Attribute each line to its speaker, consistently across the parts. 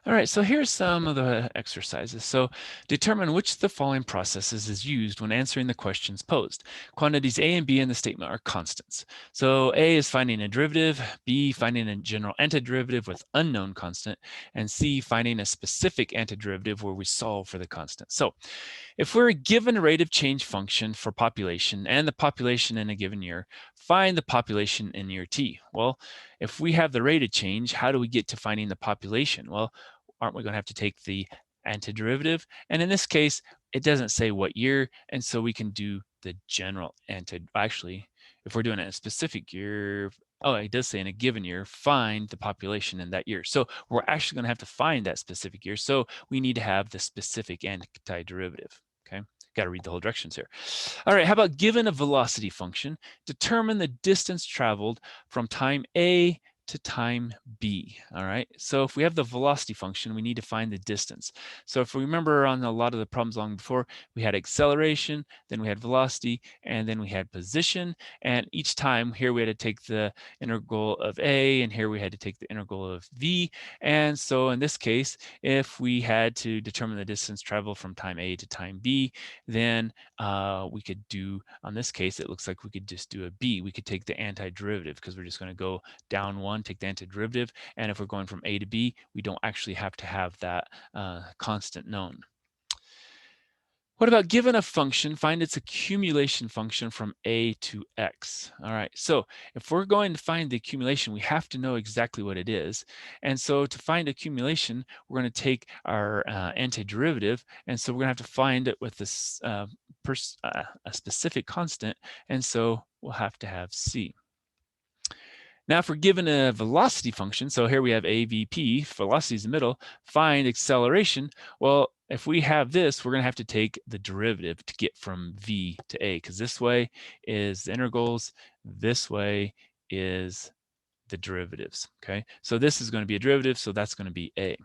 Speaker 1: All right, so here's some of the exercises. So determine which of the following processes is used when answering the questions posed. Quantities A and B in the statement are constants. So A is finding a derivative, B finding a general antiderivative with unknown constant, and C finding a specific antiderivative where we solve for the constant. So if we're given a rate of change function for population and the population in a given year, find the population in year T. Well, if we have the rate of change, how do we get to finding the population? Well, aren't we going to have to take the antiderivative? And in this case, it doesn't say what year, and so we can do the general actually, if we're doing it in a specific year, oh, it does say in a given year, find the population in that year. So we're actually going to have to find that specific year. So we need to have the specific antiderivative. Okay, got to read the whole directions here. All right, how about given a velocity function, determine the distance traveled from time A to time B. All right, so if we have the velocity function, we need to find the distance. So if we remember on a lot of the problems long before, we had acceleration, then we had velocity, and then we had position. And each time here we had to take the integral of A, and here we had to take the integral of V. And so in this case, if we had to determine the distance traveled from time A to time B, then we could do, on this case, it looks like we could just do a B. We could take the antiderivative because we're just going to go down one, take the antiderivative. And if we're going from A to B, we don't actually have to have that constant known. What about given a function, find its accumulation function from A to X? All right, so if we're going to find the accumulation, we have to know exactly what it is. And so to find accumulation, we're going to take our antiderivative. And so we're going to have to find it with this a specific constant. And so we'll have to have C. Now, if we're given a velocity function, so here we have AVP, velocity is the middle, find acceleration. Well, if we have this, we're going to have to take the derivative to get from V to A, because this way is the integrals, this way is the derivatives, okay? So this is going to be a derivative, so that's going to be A.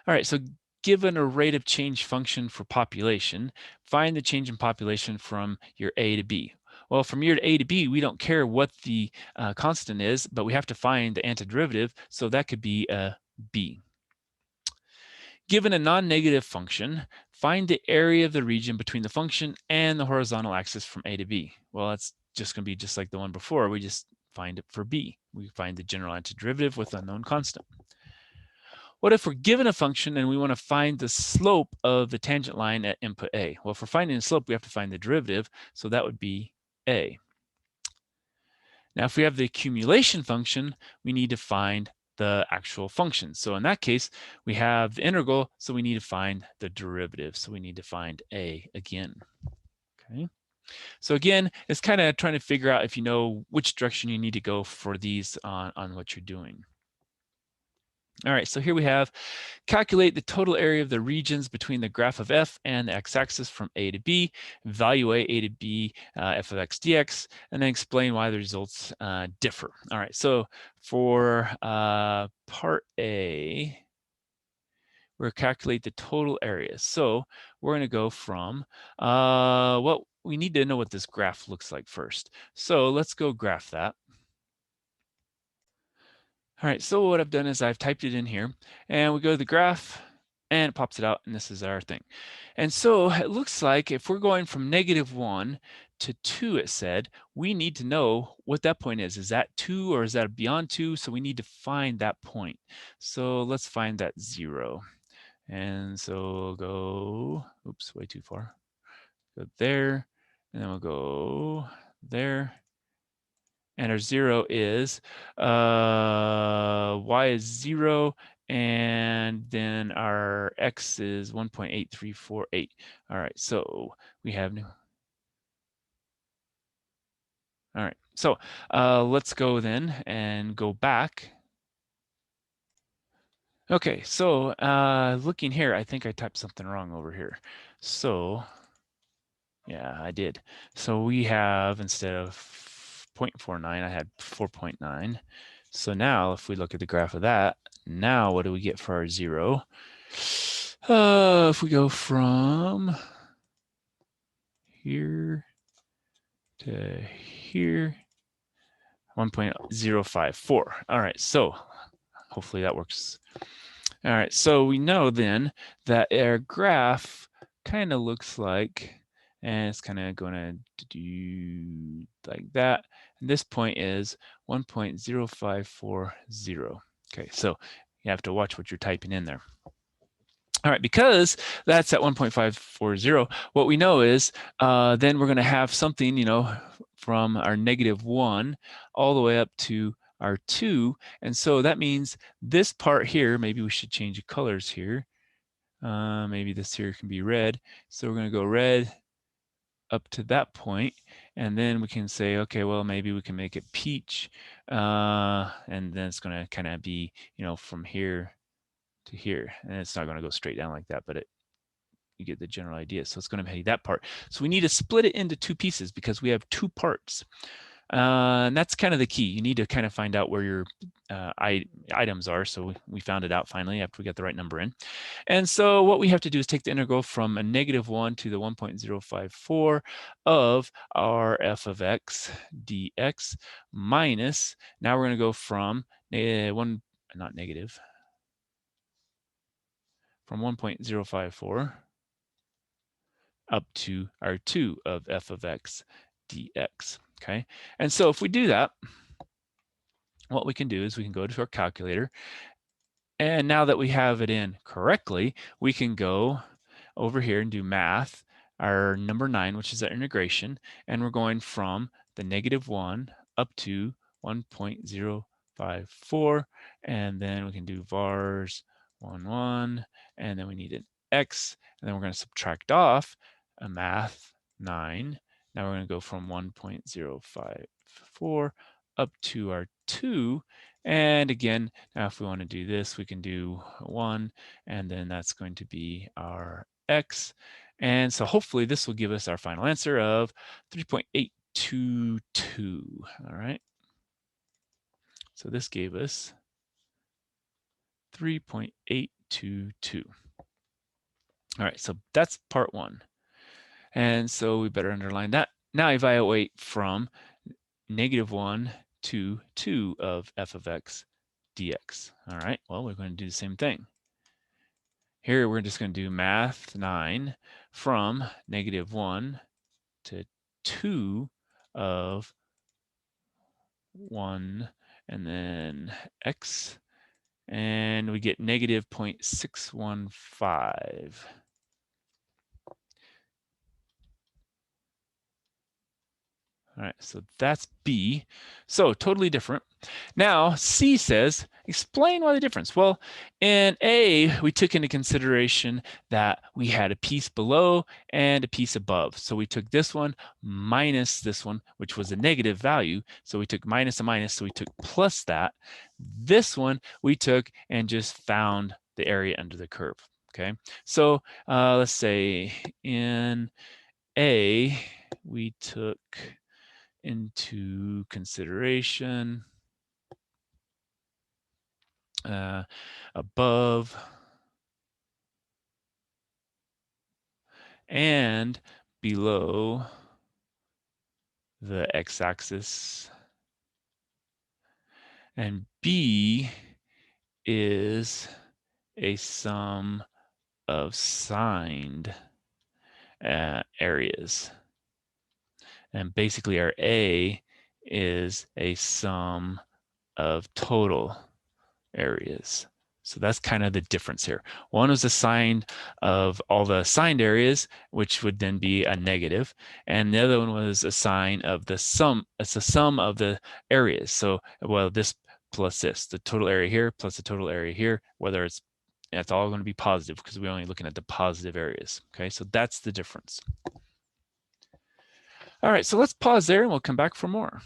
Speaker 1: All right, so given a rate of change function for population, find the change in population from your A to B. Well, from year to A to B, we don't care what the constant is, but we have to find the antiderivative, so that could be a B. Given a non-negative function, find the area of the region between the function and the horizontal axis from A to B. Well, that's just going to be just like the one before. We just find it for B. We find the general antiderivative with unknown constant. What if we're given a function and we want to find the slope of the tangent line at input A? Well, for finding the slope, we have to find the derivative, so that would be A. Now, if we have the accumulation function, we need to find the actual function. So in that case, we have the integral, so we need to find the derivative. So we need to find A again. Okay. So again, it's kind of trying to figure out if you know which direction you need to go for these on what you're doing. All right, so here we have calculate the total area of the regions between the graph of f and the x-axis from A to B, evaluate A to B f of x dx, and then explain why the results differ. All right, so for part A, we're calculate the total area. So we're going to go from, well, we need to know what this graph looks like first. So let's go graph that. All right, so what I've done is I've typed it in here, and we go to the graph, and it pops it out, and this is our thing. And so it looks like if we're going from -1 to 2, it said, we need to know what that point is. Is that 2 or is that beyond 2? So we need to find that point. So let's find that 0. And so we'll go, oops, way too far. Go there, and then we'll go there. And our 0 is y is 0, and then our x is 1.8348. All right, so we have new. All right, so let's go then and go back. Okay, so looking here, I think I typed something wrong over here. So yeah, I did. So we have, instead of 0.49, I had 4.9. So now if we look at the graph of that, now what do we get for our 0? If we go from here to here, 1.054. All right, so hopefully that works. All right, so we know then that our graph kind of looks like, and it's kind of going to do like that. And this point is 1.0540. Okay, so you have to watch what you're typing in there. All right, because that's at 1.540, what we know is then we're going to have something, you know, from our -1 all the way up to our 2. And so that means this part here, maybe we should change the colors here. Maybe this here can be red. So we're going to go red up to that point, and then we can say, okay, well, maybe we can make it peach, and then it's going to kind of be, you know, from here to here, and it's not going to go straight down like that, but you get the general idea. So it's going to be that part. So we need to split it into 2 pieces because we have 2 parts. And that's kind of the key. You need to kind of find out where your items are. So we found it out finally after we got the right number in. And so what we have to do is take the integral from a -1 to the 1.054 of our f of x dx minus, now we're going to go from from 1.054 up to our 2 of f of x dx, okay? And so if we do that, what we can do is we can go to our calculator, and now that we have it in correctly, we can go over here and do math, our number 9, which is our integration, and we're going from the -1 up to 1.054, and then we can do vars 1, and then we need an x, and then we're going to subtract off a math 9. Now we're going to go from 1.054 up to our 2, and again, now if we want to do this, we can do 1, and then that's going to be our x. And so hopefully this will give us our final answer of 3.822. All right. So this gave us 3.822. All right, so that's part 1. And so we better underline that. Now evaluate from -1 to 2 of f of x dx. All right, well, we're going to do the same thing. Here we're just going to do math 9 from -1 to 2 of 1 and then x, and we get -0.615. All right, so that's B. So totally different. Now, C says, explain why the difference. Well, in A, we took into consideration that we had a piece below and a piece above. So we took this one minus this one, which was a negative value. So we took minus a minus, so we took plus that. This one we took and just found the area under the curve, okay? So let's say in A, we took into consideration above and below the x-axis, and B is a sum of signed areas. And basically our A is a sum of total areas. So that's kind of the difference here. One is a sign of all the signed areas, which would then be a negative. And the other one was a sign of the sum. It's a sum of the areas. So, well, this plus this, the total area here plus the total area here, whether it's all going to be positive because we're only looking at the positive areas. Okay, so that's the difference. All right, so let's pause there and we'll come back for more.